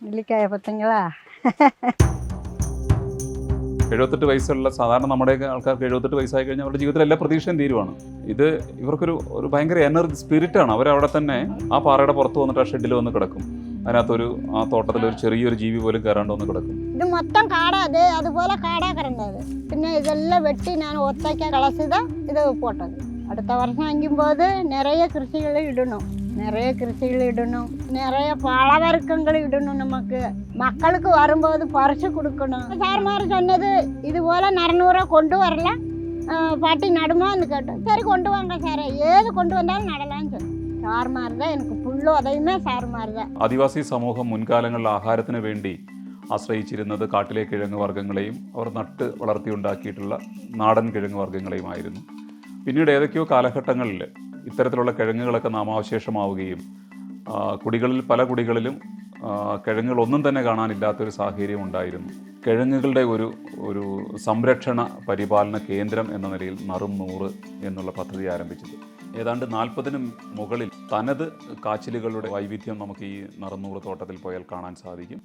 நெல்லிக்காயை பார்த்தீங்களா? 78 വയസ്സുള്ള സാധാരണ നമ്മുടെയൊക്കെ ആൾക്കാർക്ക് 78 വയസ്സായി കഴിഞ്ഞാൽ അവരുടെ ജീവിതത്തിൽ എല്ലാ പ്രതീക്ഷയും തീരുവാണ്. ഇത് ഇവർക്കൊരു ഭയങ്കര എനർജി സ്പിരിറ്റാണ്. അവരവിടെ തന്നെ ആ പാറയുടെ പുറത്ത് വന്നിട്ട് ആ ഷെഡിൽ വന്ന് കിടക്കും. അതിനകത്തൊരു ആ തോട്ടത്തിൽ ഒരു ചെറിയൊരു ജീവി പോലും കയറാണ്ട് വന്ന് കിടക്കും. ഇത് മൊത്തം കാടാ, അത് അതുപോലെ കാടാ കിടന്നത്. പിന്നെ ഇതെല്ലാം വെട്ടി ഞാൻ ഒത്തയ്ക്ക കളസിതാ ഇത് போட்டது. அடுத்த வருஷம் வாங்கும்போது நிறைய கிருஷிகளை இடணும், நிறைய கிருஷிகள் இடணும், நிறைய பழவர்க்கங்கள் இடணும். நமக்கு மக்களுக்கு வரும்போது பரிசு கொடுக்கணும். சார்மார் சொன்னது இது போல 400 கொண்டு வரலாம், பாட்டி நடுமான்னு கேட்டோம். சரி கொண்டு வாங்க சார், ஏது கொண்டு வந்தாலும் நடலாம்னு சொல்லி സാർമാർ தான் എനിക്ക് ഫുള്ളും അതേമേ സാർമാർ தான். ആദിവാസി സമൂഹം മുൻകാലങ്ങളിൽ ആഹാരത്തിന് വേണ്ടി ആശ്രയിച്ചിരുന്നത് കാട്ടിലെ കിഴങ്ങ് വർഗ്ഗങ്ങളെയും അവർ നട്ട് വളർത്തിയുണ്ടാക്കിയിട്ടുള്ള നാടൻ കിഴങ്ങ് വർഗ്ഗങ്ങളെയുമായിരുന്നു. പിന്നീട് ഏതൊക്കെയോ കാലഘട്ടങ്ങളിൽ ഇത്തരത്തിലുള്ള കിഴങ്ങുകളൊക്കെ നാമാവശേഷമാവുകയും പല കുടികളിലും കിഴങ്ങുകളൊന്നും തന്നെ കാണാനില്ലാത്തൊരു സാഹചര്യം ഉണ്ടായിരുന്നു. കിഴങ്ങുകളുടെ ഒരു സംരക്ഷണ പരിപാലന കേന്ദ്രം എന്ന നിലയിൽ നറും 100 എന്നുള്ള പദ്ധതി ആരംഭിച്ചത്. ഏതാണ്ട് 40-നും മുകളിൽ തനത് കാച്ചിലുകളുടെ വൈവിധ്യം നമുക്ക് ഈ നറും 100 തോട്ടത്തിൽ പോയാൽ കാണാൻ സാധിക്കും.